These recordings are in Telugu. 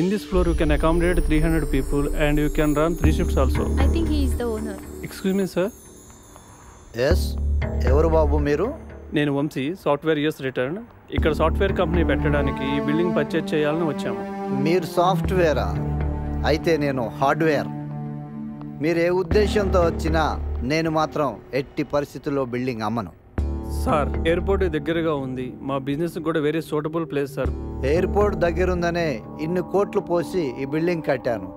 In this floor, you can accommodate 300 people and you can run 3 shifts also. I think he is the owner. Excuse me, sir. Yes. ఎవరు బాబు మీరు? నేను వంశీ, సాఫ్ట్వేర్ ఇయర్స్ రిటర్న్. ఇక్కడ సాఫ్ట్వేర్ కంపెనీ పెట్టడానికి ఈ బిల్డింగ్ పర్చేజ్ చేయాలని వచ్చాము. మీరు సాఫ్ట్వేరా? అయితే నేను హార్డ్వేర్. మీరు ఏ ఉద్దేశంతో వచ్చినా నేను మాత్రం ఎట్టి పరిస్థితుల్లో బిల్డింగ్ అమ్మను. సార్, ఎయిర్పోర్ట్ దగ్గరగా ఉంది. మా బిజినెస్ కూడా very suitable place sir. Airport దగ్గరుందనే ఇన్ని కోట్లు పోసి ఈ బిల్డింగ్ కట్టాను.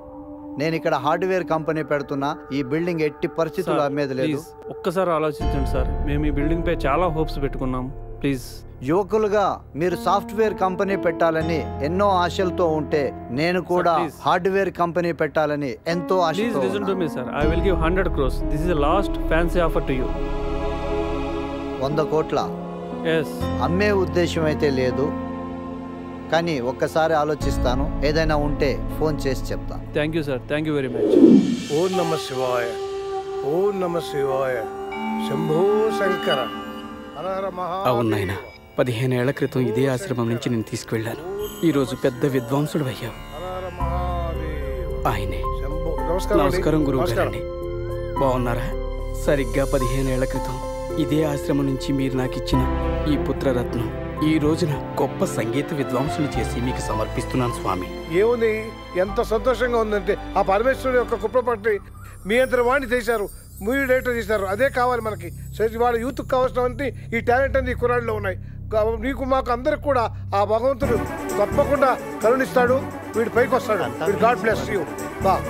నేను ఇక్కడ హార్డ్వేర్ కంపెనీ పెడుతున్నా. ఈ బిల్డింగ్ ఎట్టి పరిస్థితుల్లో అమ్మేది లేదు. ఒక్కసారి ఆలోచించండి సార్. మేము ఈ బిల్డింగ్ పై చాలా హోప్స్ పెట్టుకున్నాం. ప్లీజ్. యువకులుగా మీరు సాఫ్ట్వేర్ కంపెనీ పెట్టాలని ఎన్నో ఆశలతో ఉంటే నేను కూడా హార్డ్వేర్ కంపెనీ పెట్టాలని ఎంతో ఆశతో. Please listen to me, sir. I will give 100 crores. This is the last fancy offer to you. 100 కోట్ల? Yes. అమ్మే ఉద్దేశం అయితే లేదు, కానీ ఒక్కసారి ఆలోచిస్తాను. ఏదైనా ఉంటే ఫోన్ చేసి చెప్తాను. Thank you sir. Thank you very much. Om నమ శివాయ, ఓం నమ శివాయ, శంభో శంకర. అవును నాయన, 15 ఏళ్ల క్రితం ఇదే ఆశ్రమం నుంచి నేను తీసుకువెళ్ళాను. ఈరోజు పెద్ద విద్వాంసుడు అయ్యావు. ఆయనే. నమస్కారం గురువు గారండి. బాగున్నారా? సరిగ్గా 15 ఏళ్ల క్రితం ఇదే ఆశ్రమం నుంచి మీరు నాకు ఇచ్చిన ఈ పుత్రరత్నం ఈ రోజున గొప్ప సంగీత విద్వాంసుని చేసి మీకు సమర్పిస్తున్నాను స్వామి. ఏముంది, ఎంత సంతోషంగా ఉందంటే ఆ పరమేశ్వరుడు యొక్క కుప్పపట్టి మీ అంతటి వాడిని చేశారు, మూవీ డైరెక్టర్ చేశారు. అదే కావాలి మనకి. వాళ్ళ యూత్కి కావాల్సినవంటి ఈ టాలెంట్ అన్ని ఈ కుర్రాడిలో ఉన్నాయి. నీకు మాకు అందరికి కూడా ఆ భగవంతుడు తప్పకుండా కరుణిస్తాడు. వీడు పైకి వస్తాడు. వీడు గాడ్ బ్లెస్ యూ. బాబు,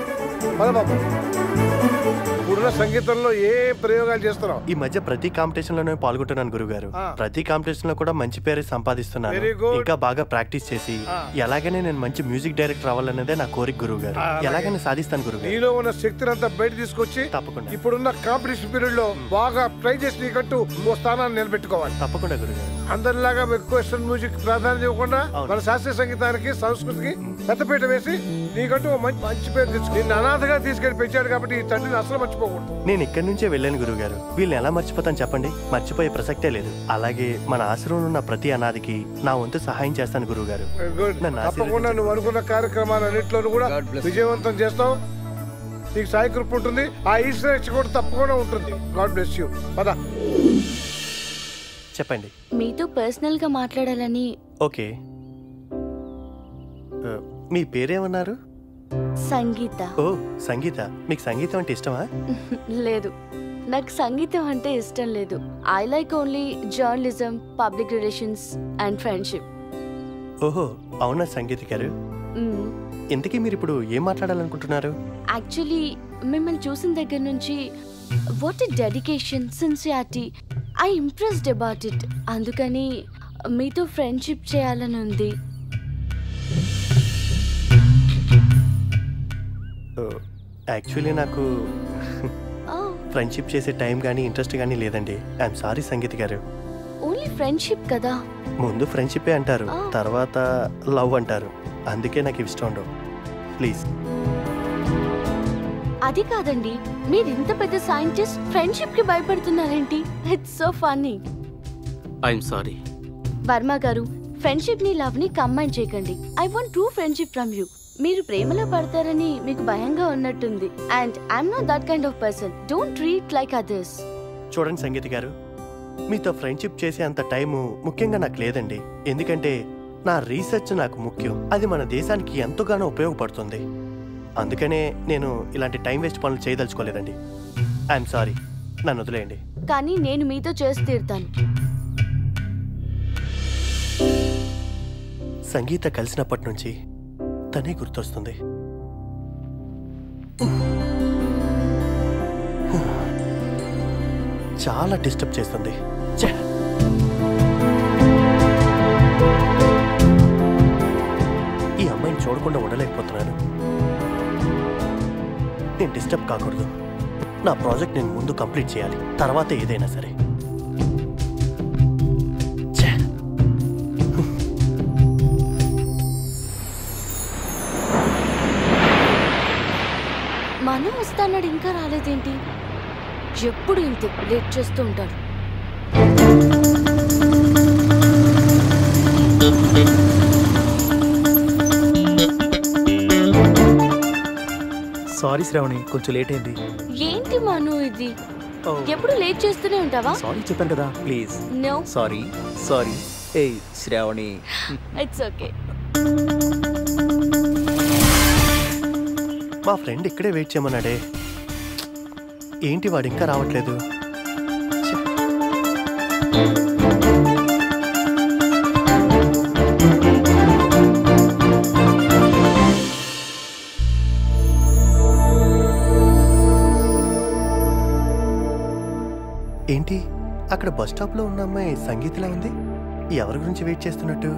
ఇప్పుడున్న సంగీతంలో ఏ ప్రయోగాలు చేస్తున్నావు? ఈ మధ్య ప్రతి కాంపిటీషన్ లోనే పాల్గొంటున్నాను గురుగారు. ప్రతి కాంపిటీషన్ లో కూడా మంచి పేరు సంపాదిస్తున్నాను. ఇంకా బాగా ప్రాక్టీస్ చేసి ఎలాగైనా నేను మంచి మ్యూజిక్ డైరెక్టర్ అవ్వాలనేదే నా కోరిక గురుగారు. ఎలాగైనా సాధిస్తాను గురుగారు. నీలో ఉన్న శక్తిని అంతా బయట తీసుకొచ్చి తప్పకుండా ఇప్పుడున్న కాంపిటీషన్ పీరియడ్ లో బాగా ట్రై చేసి నీకంటూ ఓ స్థానాన్ని నిలబెట్టుకోవాలి. తప్పకుండా గురుగారు. అందరిలాగా వెస్టర్న్ మ్యూజిక్ ప్రాధాన్యత ఇవ్వకుండా మన శాస్త్రీయ సంగీతానికి సంస్కృతికి పెద్దపీట వేసి నీకంటూ మంచి పేరు తెచ్చుకో. నిన్ను అనాథగా తీసుకెళ్లి పెంచాడు కాబట్టి ఈ తండ్రిని అసలు మర్చిపోకూడదు. నేను ఇక్కడి నుంచే వెళ్ళాను గురుగారు. వీళ్ళని ఎలా మర్చిపోతాను చెప్పండి? మర్చిపోయే ప్రసక్తే లేదు. అలాగే మన ఆశ్రమంలో ఉన్న ప్రతి అనాథకి నా వంతు సహాయం చేస్తాను గురుగారు. తప్పకుండా నువ్వు అనుకున్న కార్యక్రమాలన్నింటిలోనూ కూడా విజయవంతం చేస్తావు. నీకు సాయి కృప ఉంటుంది. ఆ ఈశ్వర కూడా తప్పకుండా ఉంటుంది. God bless you. పద. చెప్పండి. మీతో పర్సనల్ గా మాట్లాడాలని. ఓకే, మీ పేరేమన్నారు? సంగీత. ఓ సంగీత. మీకు సంగీతం అంటే ఇష్టమా? లేదు, నాకు సంగీతం అంటే ఇష్టం లేదు. I like only journalism, public relations and friendship. ఓహో, అవునా సంగీత గారు? ఇంతకీ మీరు ఇప్పుడు ఏం మాట్లాడాలనుకుంటున్నారు? యాక్చువల్లీ మిమ్మల్ని చూసిన దగ్గర నుంచి what a dedication, sincerity, I impressed about it. అందుకని మీతో ఫ్రెండ్షిప్ చేయాలని ఉంది. యాక్చువల్లీ నాకు ఫ్రెండ్షిప్ చేసే టైం కానీ ఇంట్రెస్ట్ కానీ లేదండి. ఐఎమ్ సారీ సంగీత గారు. ఓన్లీ ఫ్రెండ్షిప్ కదా. ముందు ఫ్రెండ్షిప్పే అంటారు, తర్వాత లవ్ అంటారు. అందుకే నాకు ఇష్టం ఉండవు. ప్లీజ్. అది కాదండి, మీరు ఇంత పెద్ద సైంటిస్ట్ ఫ్రెండ్షిప్ కి భయపడుతున్నారేంటి? It's so funny. I'm sorry. Varma garu, friendship ని లవ్ ని కంబైన్ చేయకండి. I want true friendship from you. మీరు ప్రేమలో పడతారని మీకు భయంగా ఉన్నట్టుంది. And I'm not that kind of person. Don't treat like others. చూడండి సంగీత గారు, మీతో ఫ్రెండ్షిప్ చేసే అంత టైము ముఖ్యంగా నాకు లేదండి. ఎందుకంటే నా రీసెర్చ్ నాకు ముఖ్యం. అది మన దేశానికి ఎంతగానో ఉపయోగపడుతుంది. అందుకనే నేను ఇలాంటి టైం వేస్ట్ పనులు చేయదలుచుకోలేదండి. ఐఎమ్ సారీ, నన్ను వదిలేయండి. కానీ నేను మీతో చేసి తీరుతాను. సంగీత కలిసినప్పటి నుంచి తనే గుర్తొస్తుంది. చాలా డిస్టర్బ్ చేస్తుంది. ఈ అమ్మాయిని చూడకుండా ఉండలేకపోతున్నాను. నేను డిస్టర్బ్ కాకూడదు. నా ప్రాజెక్ట్ నేను ముందు కంప్లీట్ చేయాలి, తర్వాత ఏదైనా సరే. మనం వస్తాడు, ఇంకా రాలేదేంటి? ఎప్పుడు ఇంతే లేట్ చేస్తూ ఉంటాడు. సారీ శ్రావణి, కొంచెం లేట్ అయింది. ఏంటి మను ఇది? ఎప్పుడు లేట్ చేస్తూనే ఉంటావా? సారీ చెప్పాను కదా, ప్లీజ్. నో. Sorry sorry. ఏయ్ శ్రావణి. It's okay. మా ఫ్రెండ్ ఇక్కడే వెయిట్ చేయమన్నాడే, ఏంటి వాడు ఇంకా రావట్లేదు? ఏంటి అక్కడ బస్ స్టాప్లో ఉన్న అమ్మాయి సంగీతలా ఉంది? ఎవరి గురించి వెయిట్ చేస్తున్నట్టు?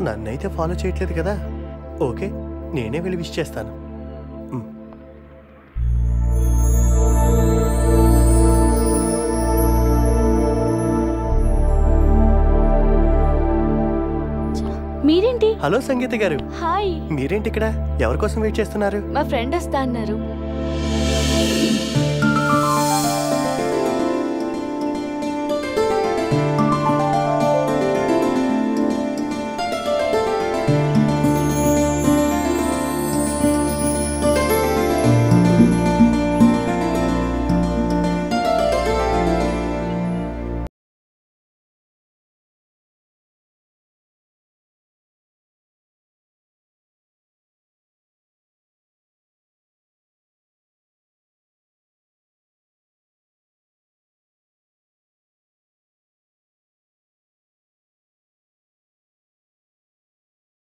నన్నైతే ఫాలో చేయట్లేదు కదా. ఓకే, నేనే వెళ్ళి విష్ చేస్తాను. మీరేంటి? హలో సంగీత గారు. హాయ్. మీరేంటి ఇక్కడ? ఎవరి కోసం వెయిట్ చేస్తున్నారు? మా ఫ్రెండ్ వస్తా అన్నారు.